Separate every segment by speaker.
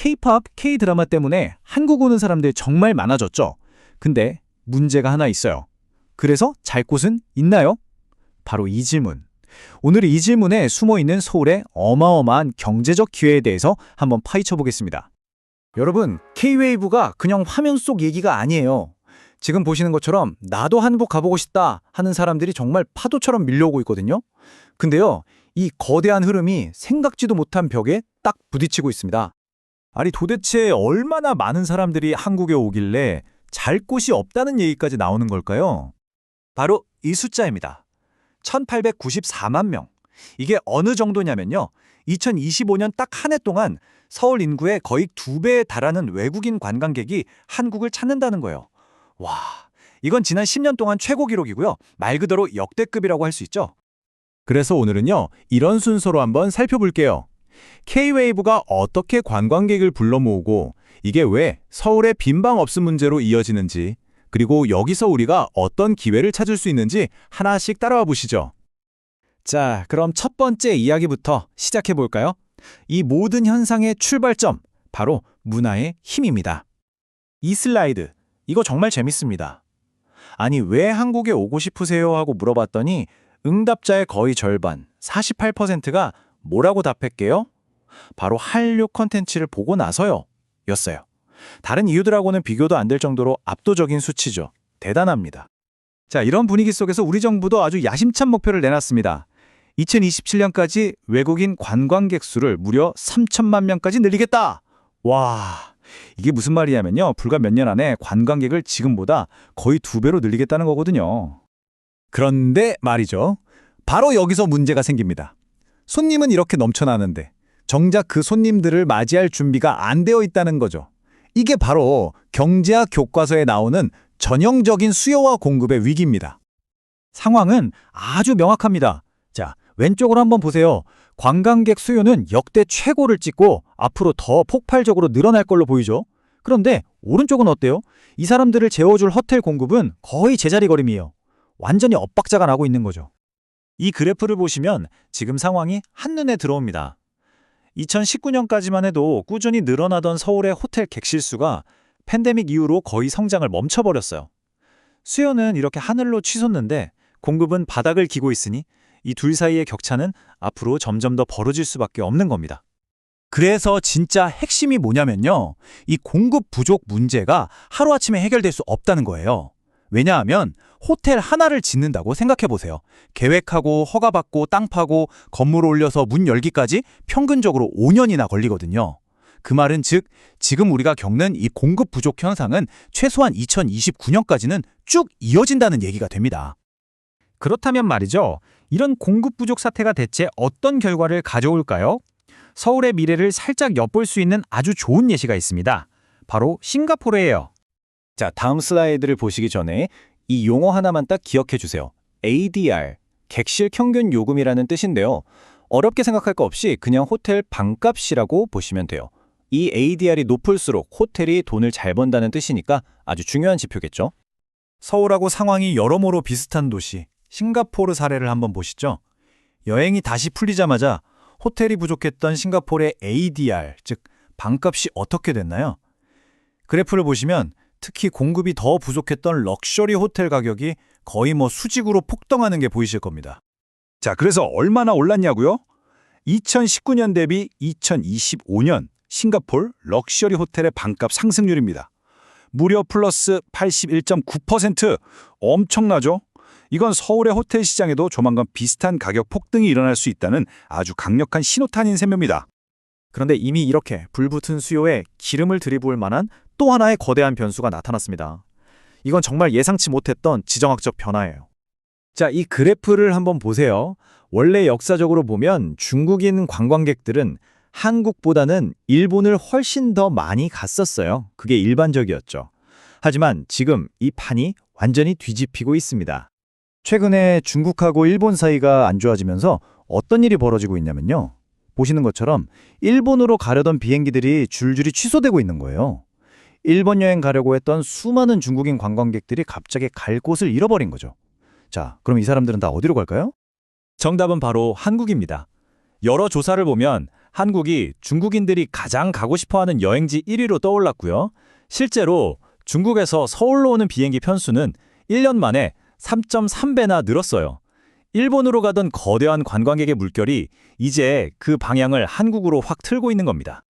Speaker 1: K-팝, K-드라마 때문에 한국 오는 사람들 정말 많아졌죠. 근데 문제가 하나 있어요. 그래서 잘 곳은 있나요? 바로 이 질문. 오늘 이 질문에 숨어있는 서울의 어마어마한 경제적 기회에 대해서 한번 파헤쳐 보겠습니다. 여러분, K-웨이브가 그냥 화면 속 얘기가 아니에요. 지금 보시는 것처럼 나도 한국 가보고 싶다 하는 사람들이 정말 파도처럼 밀려오고 있거든요. 근데요, 이 거대한 흐름이 생각지도 못한 벽에 딱 부딪히고 있습니다. 아니 도대체 얼마나 많은 사람들이 한국에 오길래 잘 곳이 없다는 얘기까지 나오는 걸까요? 바로 이 숫자입니다. 1894만 명. 이게 어느 정도냐면요. 2025년 딱 한 해 동안 서울 인구의 거의 2배에 달하는 외국인 관광객이 한국을 찾는다는 거예요. 와, 이건 지난 10년 동안 최고 기록이고요. 말 그대로 역대급이라고 할 수 있죠. 그래서 오늘은요, 이런 순서로 한번 살펴볼게요. K-웨이브가 어떻게 관광객을 불러 모으고 이게 왜 서울의 빈방 없음 문제로 이어지는지, 그리고 여기서 우리가 어떤 기회를 찾을 수 있는지 하나씩 따라와 보시죠. 자, 그럼 첫 번째 이야기부터 시작해 볼까요? 이 모든 현상의 출발점, 바로 문화의 힘입니다. 이 슬라이드, 이거 정말 재밌습니다. 아니, 왜 한국에 오고 싶으세요? 하고 물어봤더니 응답자의 거의 절반, 48%가 뭐라고 답했게요? 바로 한류 콘텐츠를 보고 나서요. 였어요. 다른 이유들하고는 비교도 안 될 정도로 압도적인 수치죠. 대단합니다. 자, 이런 분위기 속에서 우리 정부도 아주 야심찬 목표를 내놨습니다. 2027년까지 외국인 관광객 수를 무려 3천만 명까지 늘리겠다! 와, 이게 무슨 말이냐면요. 불과 몇 년 안에 관광객을 지금보다 거의 2배로 늘리겠다는 거거든요. 그런데 말이죠. 바로 여기서 문제가 생깁니다. 손님은 이렇게 넘쳐나는데 정작 그 손님들을 맞이할 준비가 안 되어 있다는 거죠. 이게 바로 경제학 교과서에 나오는 전형적인 수요와 공급의 위기입니다. 상황은 아주 명확합니다. 자, 왼쪽으로 한번 보세요. 관광객 수요는 역대 최고를 찍고 앞으로 더 폭발적으로 늘어날 걸로 보이죠. 그런데 오른쪽은 어때요? 이 사람들을 재워줄 호텔 공급은 거의 제자리걸음이에요. 완전히 엇박자가 나고 있는 거죠. 이 그래프를 보시면 지금 상황이 한눈에 들어옵니다. 2019년까지만 해도 꾸준히 늘어나던 서울의 호텔 객실 수가 팬데믹 이후로 거의 성장을 멈춰버렸어요. 수요는 이렇게 하늘로 치솟는데 공급은 바닥을 기고 있으니 이 둘 사이의 격차는 앞으로 점점 더 벌어질 수밖에 없는 겁니다. 그래서 진짜 핵심이 뭐냐면요. 이 공급 부족 문제가 하루아침에 해결될 수 없다는 거예요. 왜냐하면 호텔 하나를 짓는다고 생각해보세요. 계획하고 허가받고 땅 파고 건물 올려서 문 열기까지 평균적으로 5년이나 걸리거든요. 그 말은 즉 지금 우리가 겪는 이 공급 부족 현상은 최소한 2029년까지는 쭉 이어진다는 얘기가 됩니다. 그렇다면 말이죠. 이런 공급 부족 사태가 대체 어떤 결과를 가져올까요? 서울의 미래를 살짝 엿볼 수 있는 아주 좋은 예시가 있습니다. 바로 싱가포르예요. 자, 다음 슬라이드를 보시기 전에 이 용어 하나만 딱 기억해 주세요. ADR, 객실 평균 요금이라는 뜻인데요. 어렵게 생각할 거 없이 그냥 호텔 방값이라고 보시면 돼요. 이 ADR이 높을수록 호텔이 돈을 잘 번다는 뜻이니까 아주 중요한 지표겠죠. 서울하고 상황이 여러모로 비슷한 도시, 싱가포르 사례를 한번 보시죠. 여행이 다시 풀리자마자 호텔이 부족했던 싱가포르의 ADR, 즉 방값이 어떻게 됐나요? 그래프를 보시면 특히 공급이 더 부족했던 럭셔리 호텔 가격이 거의 수직으로 폭등하는 게 보이실 겁니다.
Speaker 2: 자, 그래서 얼마나 올랐냐고요? 2019년 대비 2025년 싱가포르 럭셔리 호텔의 방값 상승률입니다. 무려 플러스 81.9%. 엄청나죠? 이건 서울의 호텔 시장에도 조만간 비슷한 가격 폭등이 일어날 수 있다는 아주 강력한 신호탄인 셈입니다.
Speaker 1: 그런데 이미 이렇게 불붙은 수요에 기름을 들이부을 만한 또 하나의 거대한 변수가 나타났습니다. 이건 정말 예상치 못했던 지정학적 변화예요. 자, 이 그래프를 한번 보세요. 원래 역사적으로 보면 중국인 관광객들은 한국보다는 일본을 훨씬 더 많이 갔었어요. 그게 일반적이었죠. 하지만 지금 이 판이 완전히 뒤집히고 있습니다. 최근에 중국하고 일본 사이가 안 좋아지면서 어떤 일이 벌어지고 있냐면요. 보시는 것처럼 일본으로 가려던 비행기들이 줄줄이 취소되고 있는 거예요. 일본 여행 가려고 했던 수많은 중국인 관광객들이 갑자기 갈 곳을 잃어버린 거죠. 자, 그럼 이 사람들은 다 어디로 갈까요? 정답은 바로 한국입니다. 여러 조사를 보면
Speaker 3: 한국이 중국인들이 가장 가고 싶어하는 여행지 1위로 떠올랐고요. 실제로 중국에서 서울로 오는 비행기 편수는 1년 만에 3.3배나 늘었어요. 일본으로 가던 거대한 관광객의 물결이 이제 그 방향을 한국으로 확 틀고 있는 겁니다.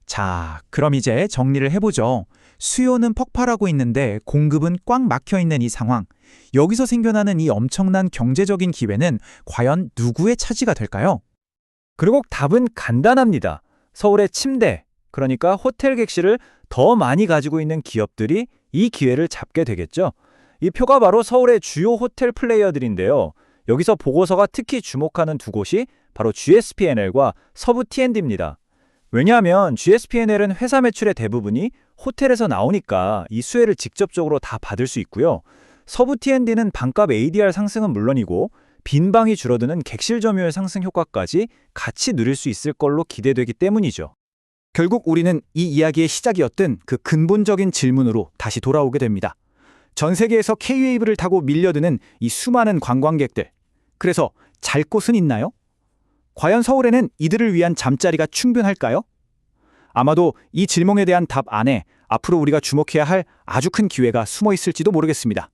Speaker 4: 자, 그럼 이제 정리를 해보죠. 수요는 폭발하고 있는데 공급은 꽉 막혀 있는 이 상황. 여기서 생겨나는 이 엄청난 경제적인 기회는 과연 누구의 차지가 될까요?
Speaker 3: 그리고 답은 간단합니다. 서울의 침대, 그러니까 호텔 객실을 더 많이 가지고 있는 기업들이 이 기회를 잡게 되겠죠. 이 표가 바로 서울의 주요 호텔 플레이어들인데요. 여기서 보고서가 특히 주목하는 두 곳이 바로 GSP&L과 서부 T&D입니다. 왜냐하면 GSP&L은 회사 매출의 대부분이 호텔에서 나오니까 이 수혜를 직접적으로 다 받을 수 있고요. 서부 T&D는 방값 ADR 상승은 물론이고 빈 방이 줄어드는 객실 점유율 상승 효과까지 같이 누릴 수 있을 걸로 기대되기 때문이죠.
Speaker 4: 결국 우리는 이 이야기의 시작이었던 그 근본적인 질문으로 다시 돌아오게 됩니다. 전 세계에서 K-웨이브를 타고 밀려드는 이 수많은 관광객들. 그래서 잘 곳은 있나요? 과연 서울에는 이들을 위한 잠자리가 충분할까요? 아마도 이 질문에 대한 답 안에 앞으로 우리가 주목해야 할 아주 큰 기회가 숨어 있을지도 모르겠습니다.